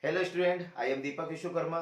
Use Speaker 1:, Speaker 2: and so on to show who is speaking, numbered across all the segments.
Speaker 1: Hello student, I am Deepak Vishwakarma.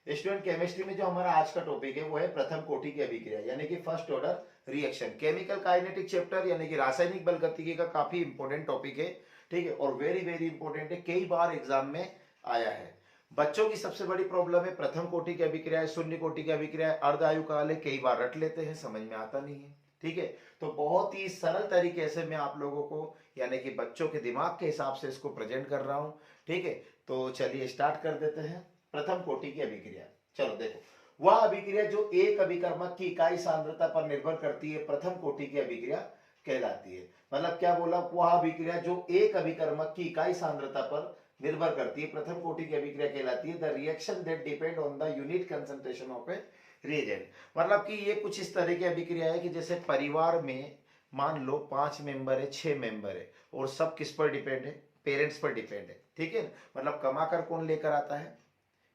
Speaker 1: Student, chemistry में जो हमारा आज का टॉपिक है वो है प्रथम कोटि की अभिक्रिया यानी कि first order reaction. Chemical kinetic chapter यानी कि रासायनिक बल गतिकी का काफी इंपॉर्टेंट टॉपिक है। ठीक है, और वेरी वेरी इंपॉर्टेंट है, कई बार एग्जाम में आया है। बच्चों की सबसे बड़ी प्रॉब्लम है प्रथम कोटि की अभिक्रिया है, शून्य कोटि की अभिक्रिया है, अर्ध आयु काल है, कई बार रट लेते हैं, समझ में आता नहीं है। ठीक है, तो बहुत ही सरल तरीके से मैं आप लोगों को यानी कि बच्चों के दिमाग के हिसाब से इसको प्रेजेंट कर रहा हूं। ठीक है, तो चलिए स्टार्ट कर देते हैं। प्रथम कोटि की अभिक्रिया, चलो देखो, वह अभिक्रिया जो एक अभिकर्मक की इकाई सांद्रता पर निर्भर करती है प्रथम कोटि की अभिक्रिया कहलाती है। मतलब क्या बोला, वह अभिक्रिया जो एक अभिकर्मक की इकाई सांद्रता पर निर्भर करती है प्रथम कोटि की अभिक्रिया कहलाती है। The reaction that depend on the unit concentration of A reagent. मतलब कि ये कुछ इस तरह की अभिक्रिया है कि जैसे परिवार में मान लो 5 मेंबर है, 6 मेंबर है, और सब किस पर डिपेंड है, पेरेंट्स पर डिपेंड है। ठीक है, मतलब कमा कर कौन लेकर आता है,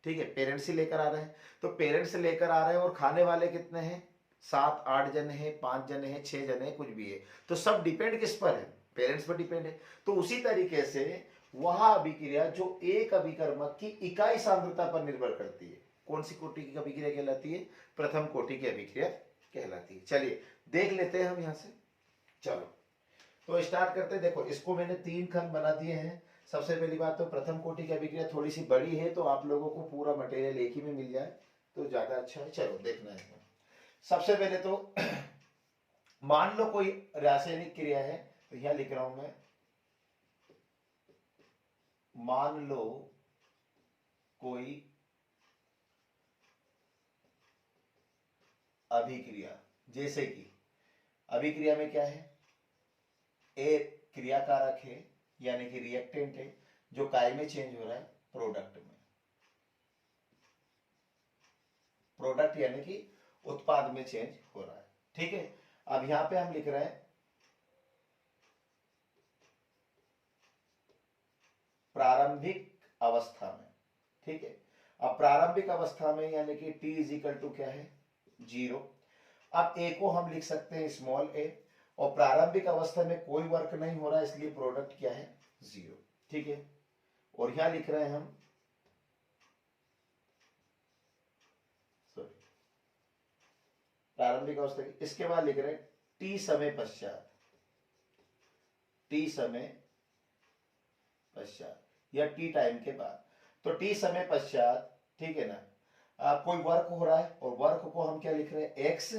Speaker 1: ठीक है, पेरेंट्स ही लेकर आ रहे हैं। तो पेरेंट्स लेकर आ रहे हैं और खाने वाले कितने हैं, 7-8 जने हैं, 5 जने हैं, 6 जने हैं, कुछ भी है। तो सब डिपेंड किस पर है, पेरेंट्स पर डिपेंड है। तो उसी तरीके से वह अभिक्रिया जो एक अभिकर्मक की इकाई सांद्रता पर निर्भर करती है, कौन सी कोटि की अभिक्रिया कहलाती है, प्रथम कोटि की अभिक्रिया कहलाती है। चलिए देख लेते हैं हम यहां से। चलो तो स्टार्ट करते हैं। देखो, इसको मैंने 3 खंड बना दिए हैं। सबसे पहली बात तो प्रथम कोटि की अभिक्रिया थोड़ी सी बड़ी है, तो आप लोगों को पूरा मटेरियल एक ही में मिल जाए तो ज्यादा अच्छा है। चलो देखना है। सबसे पहले तो मान लो कोई रासायनिक क्रिया है, तो यहां लिख रहा हूं मैं, मान लो कोई अभिक्रिया, जैसे कि अभिक्रिया में क्या है, ए क्रिया कारक है यानी कि रिएक्टेंट है जो काय में चेंज हो रहा है प्रोडक्ट में, प्रोडक्ट यानी कि उत्पाद में चेंज हो रहा है। ठीक है, अब यहां पे हम लिख रहे हैं प्रारंभिक अवस्था में। ठीक है, अब प्रारंभिक अवस्था में यानी कि t इज इक्वल टू क्या है, 0। अब ए को हम लिख सकते हैं स्मॉल ए, और प्रारंभिक अवस्था में कोई वर्क नहीं हो रहा है इसलिए प्रोडक्ट क्या है, 0। ठीक है, और यहां लिख रहे हैं हम प्रारंभिक अवस्था की, इसके बाद लिख रहे हैं टी समय पश्चात, टी समय पश्चात या टी टाइम के बाद। तो टी समय पश्चात, ठीक है ना, कोई वर्क हो रहा है और वर्क को हम क्या लिख रहे हैं, एक्स,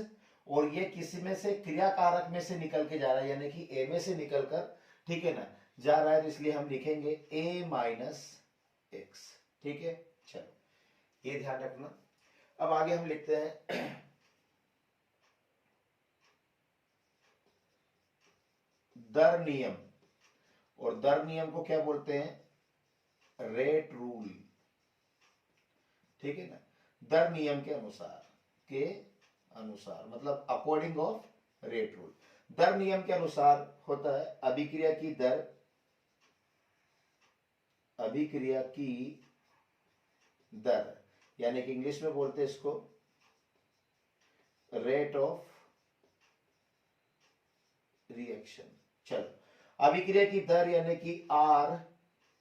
Speaker 1: और ये किसी में से क्रिया कारक में से निकल के जा रहा है यानी कि ए में से निकल कर, ठीक है ना, जा रहा है, तो इसलिए हम लिखेंगे ए माइनस एक्स। ठीक है, चलो ये ध्यान रखना। अब आगे हम लिखते हैं दर नियम, और दर नियम को क्या बोलते हैं, रेट रूल। ठीक है ना, दर नियम के अनुसार, के अनुसार मतलब अकॉर्डिंग ऑफ रेट रूल। दर नियम के अनुसार होता है अभिक्रिया की दर, अभिक्रिया की दर यानी कि इंग्लिश में बोलते हैं इसको रेट ऑफ रिएक्शन। चलो, अभिक्रिया की दर यानी कि आर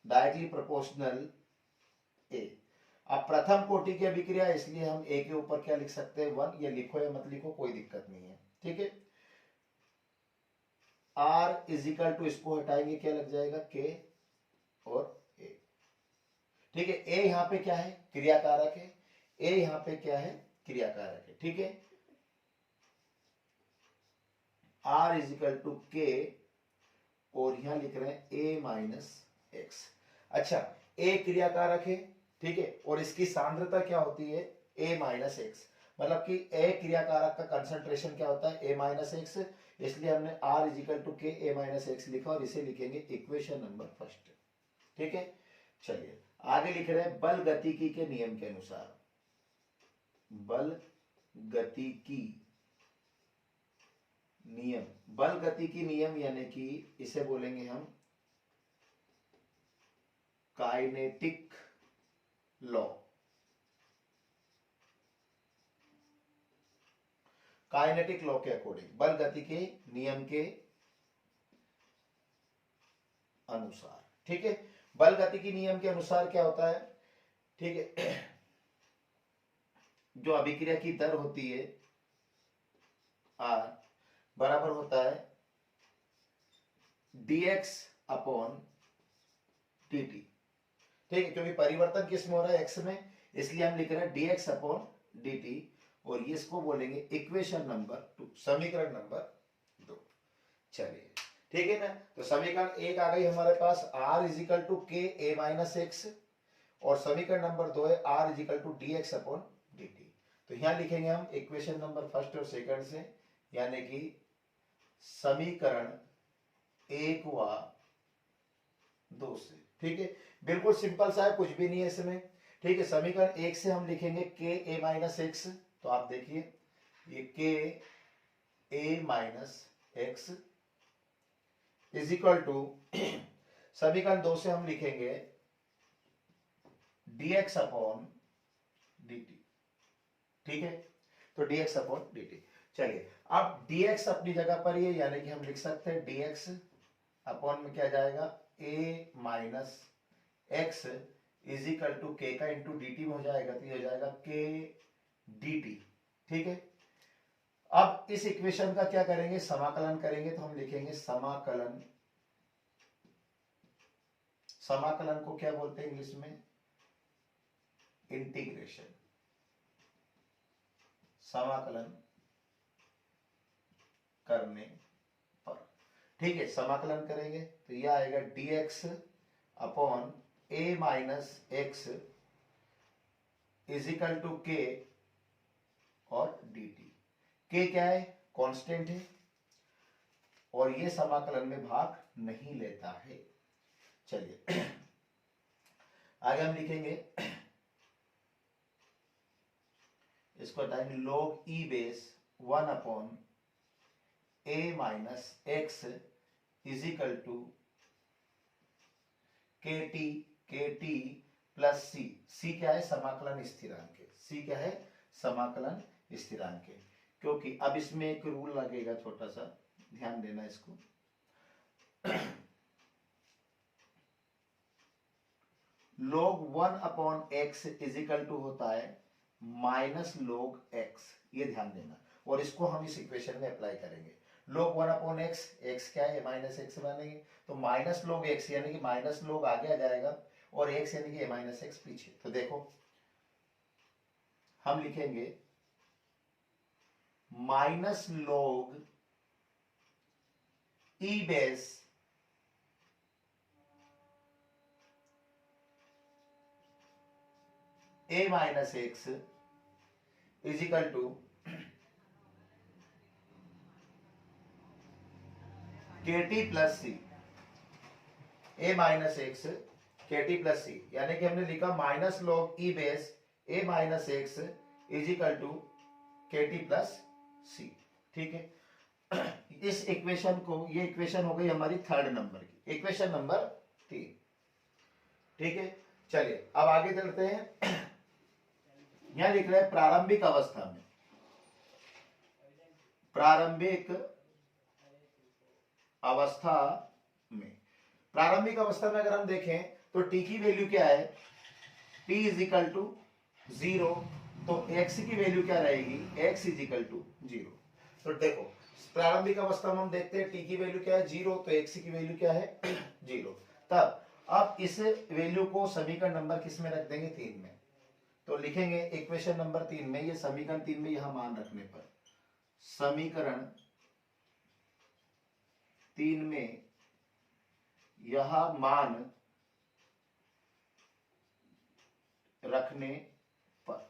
Speaker 1: डायरेक्टली प्रोपोर्शनल ए। अब प्रथम कोटि की अभिक्रिया इसलिए हम ए के ऊपर क्या लिख सकते हैं, 1, या लिखो या मत लिखो कोई दिक्कत नहीं है। ठीक है, आर इज इक्वल टू, इसको हटाएंगे क्या लग जाएगा, के और ए। ठीक है, ए यहां पे क्या है, क्रियाकारक है, ए यहां पे क्या है, क्रियाकारक है। ठीक है, are is equal to k, और यहां लिख रहे हैं ए माइनस एक्स। अच्छा, ए क्रियाकारक है, ठीक है, और इसकी सांद्रता क्या होती है, ए माइनस एक्स। मतलब कि ए क्रियाकारक का कंसंट्रेशन क्या होता है, ए माइनस एक्स, इसलिए हमने आर इज इक्वल टू के ए माइनस एक्स लिखा, और इसे लिखेंगे इक्वेशन नंबर फर्स्ट। ठीक है, चलिए आगे लिख रहे हैं बल गतिकी के नियम के अनुसार, बल गतिकी नियम, बल गतिकी नियम यानी कि इसे बोलेंगे हम काइनेटिक लॉ। काइनेटिक लॉ के अकॉर्डिंग, बल गति के नियम के अनुसार। ठीक है, बल गति के नियम के अनुसार क्या होता है ठीक है। जो अभिक्रिया की दर होती है आर बराबर होता है dx अपॉन dt। ठीक है, क्योंकि परिवर्तन किस में हो रहा है, x में, इसलिए हम लिख रहे हैं dx अपॉन dt। और ये इसको बोलेंगे इक्वेशन नंबर 2, समीकरण नंबर 2। चलिए ठीक है ना, तो समीकरण 1 आ गई हमारे पास r इजिकल टू के ए माइनस एक्स, और समीकरण नंबर 2 है r is equal to d x upon d t. तो यहां लिखेंगे हम इक्वेशन नंबर फर्स्ट और सेकंड से, यानी कि समीकरण 1 व 2 से। ठीक है, बिल्कुल सिंपल सा है, कुछ भी नहीं है इसमें। ठीक है, समीकरण 1 से हम लिखेंगे के ए माइनस एक्स। तो आप देखिए ये k a minus x is equal to समीकरण 2 से हम लिखेंगे dx अपॉन dt। ठीक है, तो dx अपॉन dt। चलिए अब dx अपनी जगह पर ही है, यानी कि हम लिख सकते हैं dx अपॉन में क्या जाएगा a minus x is equal to k का इंटू डी टी में हो जाएगा, तो ये हो जाएगा के डी टी। ठीक है, अब इस इक्वेशन का क्या करेंगे, समाकलन करेंगे। तो हम लिखेंगे समाकलन, समाकलन को क्या बोलते हैं इंग्लिश में, इंटीग्रेशन। समाकलन करने पर, ठीक है, समाकलन करेंगे तो यह आएगा dx upon a minus x is equal to k और dt। के क्या है, कांस्टेंट है, और ये समाकलन में भाग नहीं लेता है। चलिए आगे हम लिखेंगे, इसको हटाएंगे, log e base 1 upon a minus x is equal to के टी प्लस सी। सी क्या है, समाकलन स्थिरांक है। सी क्या है, समाकलन स्थिरांक है। क्योंकि अब इसमें एक रूल लगेगा छोटा सा, ध्यान देना इसको। log 1 upon x is equal to होता है माइनस log x, ये ध्यान देना, और इसको हम इस इक्वेशन में अप्लाई करेंगे। log 1 अपॉन एक्स, एक्स क्या है, माइनस एक्स बनेंगे, तो माइनस log x यानी कि माइनस log आगे आ जाएगा, और x यानी कि माइनस एक्स पीछे। तो देखो हम लिखेंगे minus log e base a minus x is equal to के T plus c. a minus x k T plus c, यानी कि हमने लिखा minus log e base a minus x is equal to के टी प्लस सी। ठीक है, इस equation को, ये इक्वेशन हो गई हमारी थर्ड नंबर की, इक्वेशन नंबर 3। ठीक है, चलिए अब आगे चलते हैं। यहां लिख रहे हैं प्रारंभिक अवस्था में, प्रारंभिक अवस्था में, प्रारंभिक अवस्था में अगर हम देखें तो टी की वैल्यू क्या है, टी इज इक्वल टू 0, तो x की वैल्यू क्या रहेगी, x इज इक्वल टू 0। तो देखो प्रारंभिक अवस्था में हम देखते हैं टी की वैल्यू क्या है 0, तो x की वैल्यू क्या है 0। तब अब इस वैल्यू को समीकरण नंबर किस में रख देंगे, 3 में। तो लिखेंगे इक्वेशन नंबर 3 में, ये समीकरण 3 में यहां मान रखने पर, समीकरण 3 में यह मान रखने पर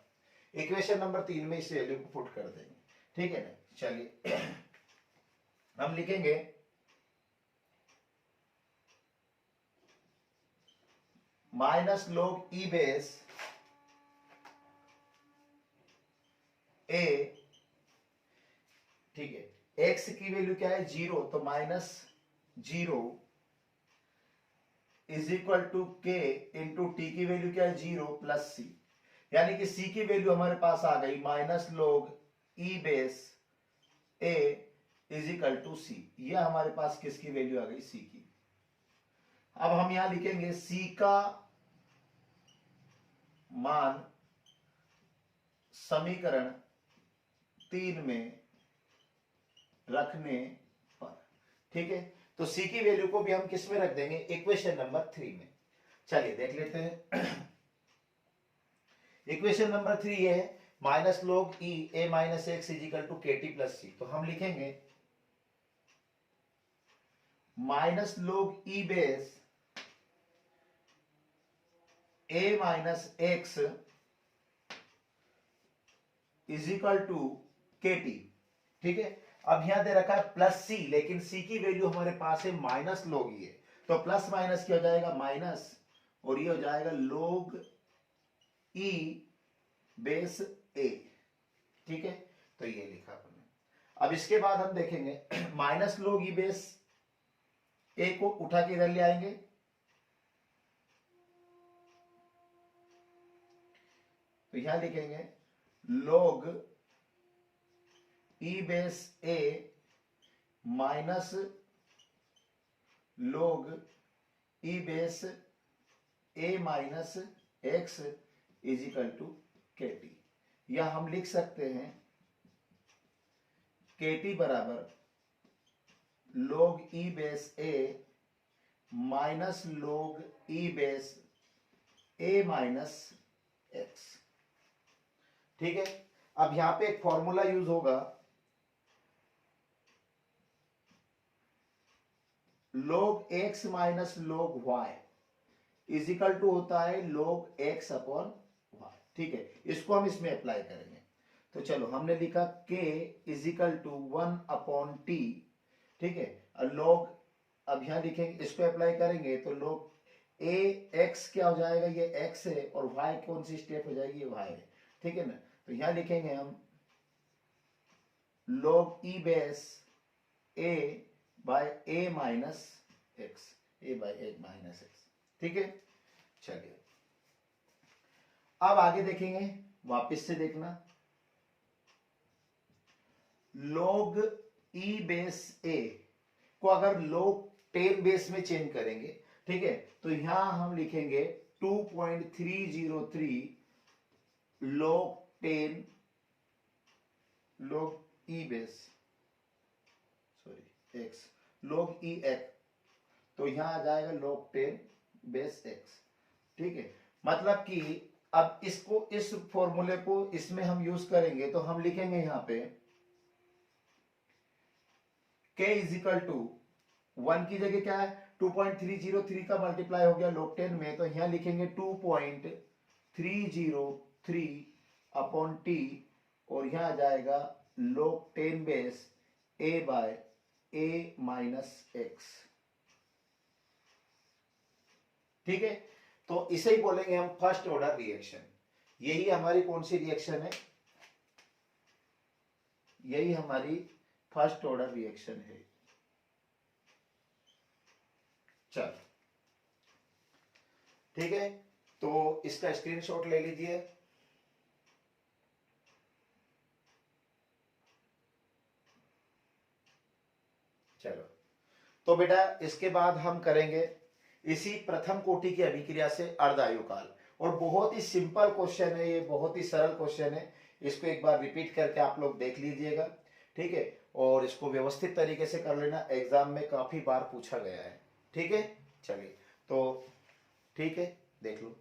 Speaker 1: इक्वेशन नंबर 3 में इस वैल्यू को पुट कर देंगे। ठीक है ना, चलिए हम लिखेंगे minus log e base a, ठीक है, x की वैल्यू क्या है 0, तो माइनस 0 इज इक्वल टू के इंटू टी की वैल्यू क्या है 0 प्लस सी, यानी कि सी की वैल्यू हमारे पास आ गई minus log e base a is equal to c. ये हमारे पास किसकी वैल्यू आ गई, सी की। अब हम यहां लिखेंगे सी का मान समीकरण 3 में रखने पर। ठीक है, तो सी की वैल्यू को भी हम किस में रख देंगे, इक्वेशन नंबर 3 में। चलिए देख लेते हैं। इक्वेशन नंबर 3 ये है minus log e a minus x is equal to के टी प्लस सी। तो हम लिखेंगे minus log e base a minus x is equal to के टी। ठीक है, अब यहां दे रखा है प्लस सी, लेकिन सी की वैल्यू हमारे पास है माइनस log e है, तो प्लस माइनस क्या हो जाएगा, माइनस, और ये हो जाएगा log e बेस a। ठीक है, तो ये लिखा हमने। अब इसके बाद हम देखेंगे minus log e base a को उठा के इधर ले आएंगे, तो यहां लिखेंगे log e base a minus log e base a minus x is equal to के टी, या हम लिख सकते हैं के टी बराबर log e base a minus log e base a minus x. ठीक है, अब यहां पे एक फॉर्मूला यूज होगा, log x minus log y is equal to होता है log x अपॉन y। ठीक है, इसको हम इसमें अप्लाई करेंगे। तो चलो हमने लिखा k is equal to 1 upon t. ठीक है, और log, अब यहां लिखेंगे, इसको अप्लाई करेंगे तो log a x क्या हो जाएगा, ये x है, और y कौन सी स्टेप हो जाएगी, y है। ठीक है ना, तो यहां लिखेंगे हम log e base a by a minus x, a by a minus x. ठीक है, चलिए अब आगे देखेंगे, वापस से देखना, log e बेस a को अगर log 10 बेस में चेंज करेंगे, ठीक है, तो यहां हम लिखेंगे 2.303 log 10 log e base, sorry x, log e x, तो यहां आ जाएगा log 10 बेस x। ठीक है, मतलब कि अब इसको, इस फॉर्मूले को इसमें हम यूज करेंगे, तो हम लिखेंगे यहां पे k इज इक्वल टू 1 की जगह क्या है, 2.303 का मल्टीप्लाई हो गया log 10 में, तो यहां लिखेंगे 2.303 अपॉन टी, और यहां आ जाएगा log 10 base a by a minus x. ठीक है, तो इसे ही बोलेंगे हम फर्स्ट ऑर्डर रिएक्शन। यही हमारी कौन सी रिएक्शन है, यही हमारी फर्स्ट ऑर्डर रिएक्शन है। चल ठीक है, तो इसका स्क्रीनशॉट ले लीजिए। चलो, तो बेटा इसके बाद हम करेंगे इसी प्रथम कोटि की अभिक्रिया से अर्धायु काल, और बहुत ही सिंपल क्वेश्चन है ये, बहुत ही सरल क्वेश्चन है। इसको एक बार रिपीट करके आप लोग देख लीजिएगा। ठीक है, और इसको व्यवस्थित तरीके से कर लेना, एग्जाम में काफी बार पूछा गया है। ठीक है, चलिए तो ठीक है, देख लो।